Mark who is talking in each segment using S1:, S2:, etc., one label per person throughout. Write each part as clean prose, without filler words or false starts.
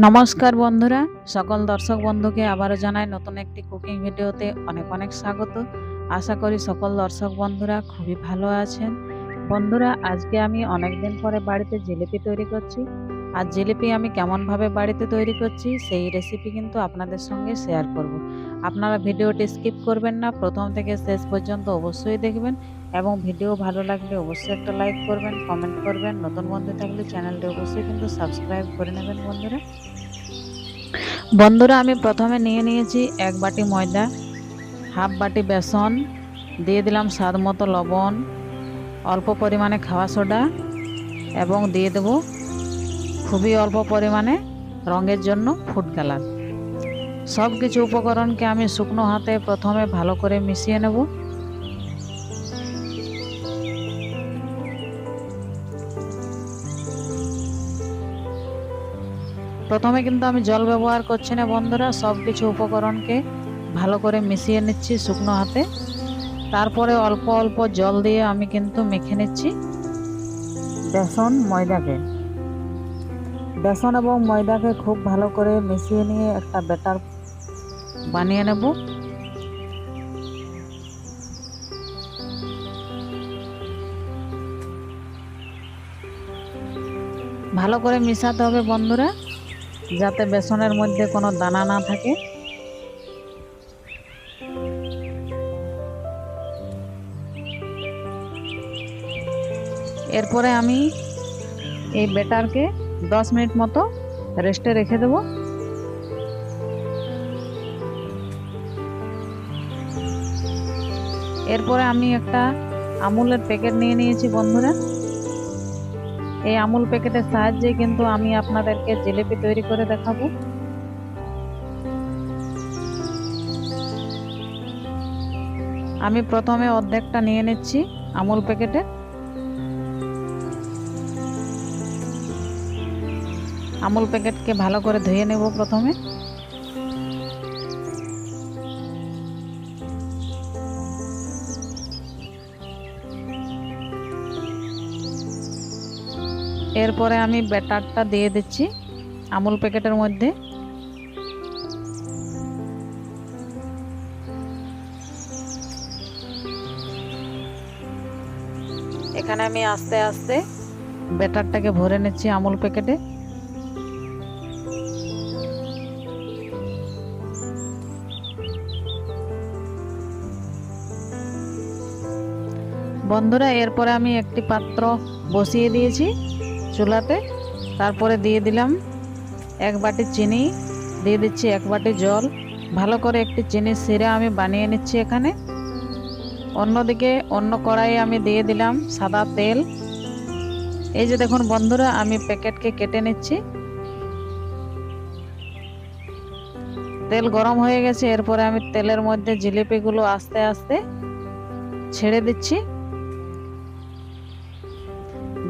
S1: নমস্কার বন্ধুরা, সকল দর্শক বন্ধুকে আবারও জানাই নতুন একটি কুকিং ভিডিওতে অনেক অনেক স্বাগত। আশা করি সকল দর্শক বন্ধুরা খুবই ভালো আছেন। বন্ধুরা, আজকে আমি অনেক দিন পরে বাড়িতে জিলিপি তৈরি করছি। আর জিলিপি আমি কেমনভাবে বাড়িতে তৈরি করছি সেই রেসিপি কিন্তু আপনাদের সঙ্গে শেয়ার করব। আপনারা ভিডিওটি স্কিপ করবেন না, প্রথম থেকে শেষ পর্যন্ত অবশ্যই দেখবেন। এবং ভিডিও ভালো লাগলে অবশ্যই একটা লাইক করবেন, কমেন্ট করবেন। নতুন বন্ধু থাকলে চ্যানেলটি অবশ্যই কিন্তু সাবস্ক্রাইব করে নেবেন বন্ধুরা, আমি প্রথমে নিয়ে নিয়েছি 1 বাটি ময়দা, হাফ বাটি বেসন, দিয়ে দিলাম স্বাদ মতো লবণ, অল্প পরিমাণে খাওয়া সোডা এবং দিয়ে দেব খুবই অল্প পরিমাণে রঙের জন্য ফুড কালার। সব কিছু উপকরণকে আমি শুকনো হাতে প্রথমে ভালো করে মিশিয়ে নেব। প্রথমে কিন্তু আমি জল ব্যবহার করছি না বন্ধুরা, সব কিছু উপকরণকে ভালো করে মিশিয়ে নিচ্ছি শুকনো হাতে। তারপরে অল্প অল্প জল দিয়ে আমি কিন্তু মেখে নিচ্ছি বেসন এবং ময়দাকে খুব ভালো করে মিশিয়ে নিয়ে একটা ব্যাটার বানিয়ে নেব। ভালো করে মিশাতে হবে বন্ধুরা, যাতে বেসনের মধ্যে কোনো দানা না থাকে। এরপরে আমি এই ব্যাটারকে 10 মিনিট মতো রেস্টে রেখে দেব। এরপরে আমি একটা আমুলের প্যাকেট নিয়ে নিয়েছি বন্ধুরা। এই আমুল প্যাকেটের সাহায্যে কিন্তু আমি আপনাদেরকে জিলিপি তৈরি করে দেখাবো। আমি প্রথমে অর্ধেকটা নিয়ে নিচ্ছি আমুল প্যাকেটে। আমুল প্যাকেটকে ভালো করে ধুয়ে নেব প্রথমে। এরপরে আমি ব্যাটারটা দিয়ে দিচ্ছি আমুল প্যাকেটের মধ্যে। এখানে আমি আস্তে আস্তে ব্যাটারটাকে ভরে নিচ্ছি আমুল প্যাকেটে। বন্ধুরা, এরপরে আমি একটি পাত্র বসিয়ে দিয়েছি চুলাতে। তারপরে দিয়ে দিলাম 1 বাটি চিনি, দিয়ে দিচ্ছি 1 বাটি জল। ভালো করে একটি চিনির সিরা আমি বানিয়ে নিচ্ছি এখানে। অন্যদিকে অন্য কড়াইয়ে আমি দিয়ে দিলাম সাদা তেল। এই যে দেখুন বন্ধুরা, আমি প্যাকেটকে কেটে নিচ্ছি। তেল গরম হয়ে গেছে। এরপরে আমি তেলের মধ্যে জিলিপিগুলো আস্তে আস্তে ছেড়ে দিচ্ছি।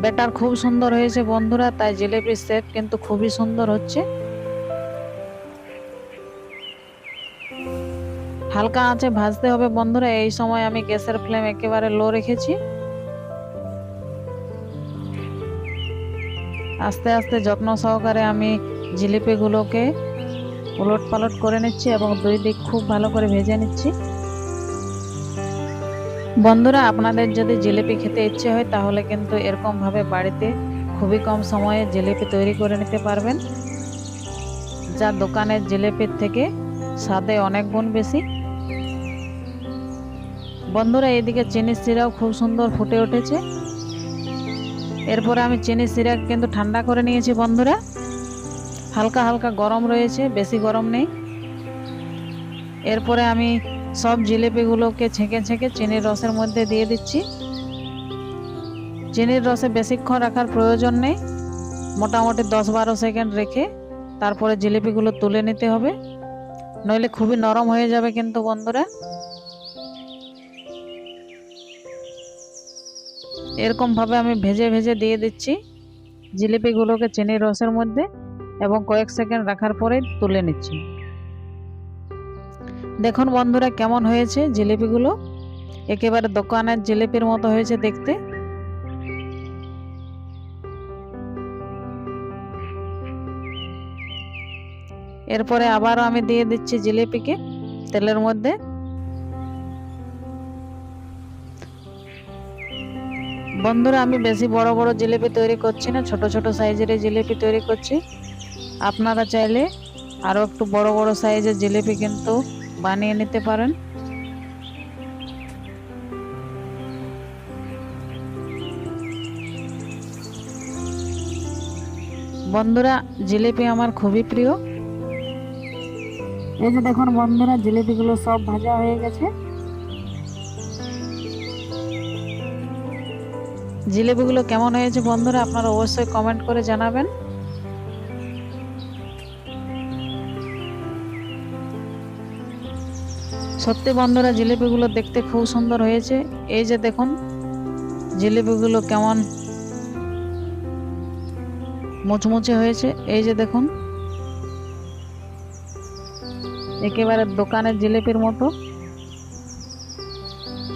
S1: ব্যাটার খুব সুন্দর হয়েছে বন্ধুরা, তাই জিলিপির শেপ কিন্তু খুবই সুন্দর হচ্ছে। হালকা আঁচে ভাজতে হবে বন্ধুরা। এই সময় আমি গ্যাসের ফ্লেম একেবারে লো রেখেছি। আস্তে আস্তে যত্ন সহকারে আমি জিলিপিগুলোকে উলট পালট করে নিচ্ছি এবং 2 দিক খুব ভালো করে ভেজে নিচ্ছি। বন্ধুরা, আপনাদের যদি জিলিপি খেতে ইচ্ছে হয় তাহলে কিন্তু এরকমভাবে বাড়িতে খুবই কম সময়ে জিলিপি তৈরি করে নিতে পারবেন, যা দোকানের জিলিপির থেকে স্বাদে অনেক গুণ বেশি। বন্ধুরা, এইদিকে চিনির সিরাও খুব সুন্দর ফুটে উঠেছে। এরপরে আমি চিনির সিরা কিন্তু ঠান্ডা করে নিয়েছি বন্ধুরা। হালকা হালকা গরম রয়েছে, বেশি গরম নেই। এরপরে আমি সব জিলিপিগুলোকে ছেঁকে ছেঁকে চিনির রসের মধ্যে দিয়ে দিচ্ছি। চিনির রসে বেশিক্ষণ রাখার প্রয়োজন নেই, মোটামুটি 10-12 সেকেন্ড রেখে তারপরে জিলিপিগুলো তুলে নিতে হবে, নইলে খুবই নরম হয়ে যাবে কিন্তু বন্ধুরা। এরকম ভাবে আমি ভেজে ভেজে দিয়ে দিচ্ছি জিলিপিগুলোকে চিনির রসের মধ্যে এবং কয়েক সেকেন্ড রাখার পরে তুলে নিচ্ছি। দেখুন বন্ধুরা কেমন হয়েছে জিলিপিগুলো, একেবারে দোকানের জিলিপির মতো হয়েছে দেখতে। এরপরে আবারও আমি দিয়ে দিচ্ছি জিলিপিকে তেলের মধ্যে। বন্ধুরা আমি বেশি বড় বড় জিলিপি তৈরি করছি না, ছোট ছোট সাইজের জিলিপি তৈরি করছি। আপনারা চাইলে আরও একটু বড় বড় সাইজের জিলিপি কিন্তু বানিয়ে নিতে পারেন। বন্ধুরা জিলিপি আমার খুবই প্রিয়। এই যে দেখুন বন্ধুরা, জিলিপিগুলো সব ভাজা হয়ে গেছে। জিলিপিগুলো কেমন হয়েছে বন্ধুরা আপনারা অবশ্যই কমেন্ট করে জানাবেন। সত্যি বন্ধুরা জিলিপিগুলো দেখতে খুব সুন্দর হয়েছে। এই যে দেখুন জিলিপিগুলো কেমন মুচমুচে হয়েছে। এই যে দেখুন একেবারে দোকানের জিলিপির মতো,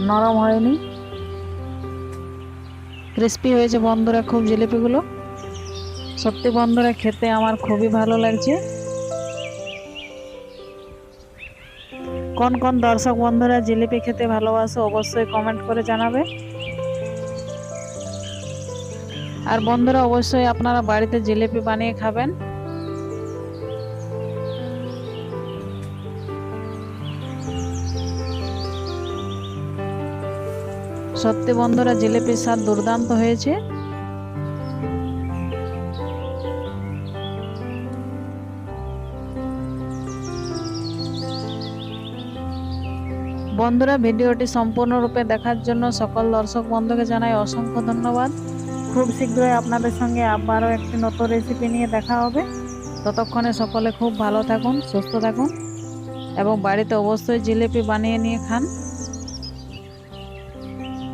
S1: নরম হয়নি, ক্রিস্পি হয়েছে বন্ধুরা খুব জিলিপিগুলো। সত্যি বন্ধুরা খেতে আমার খুবই ভালো লাগছে। কোন কোন দর্শক বন্ধুরা জিলিপি খেতে ভালোবাসে অবশ্যই কমেন্ট করে জানাবে। আর বন্ধুরা অবশ্যই আপনারা বাড়িতে জিলিপি বানিয়ে খাবেন। সত্যি বন্ধুরা জিলিপির স্বাদ দুর্দান্ত হয়েছে। বন্ধুরা ভিডিওটি সম্পূর্ণরূপে দেখার জন্য সকল দর্শক বন্ধুকে জানাই অসংখ্য ধন্যবাদ। খুব শীঘ্রই আপনাদের সঙ্গে আবারও একটি নতুন রেসিপি নিয়ে দেখা হবে। ততক্ষণে সকলে খুব ভালো থাকুন, সুস্থ থাকুন এবং বাড়িতে অবশ্যই জিলিপি বানিয়ে নিয়ে খান।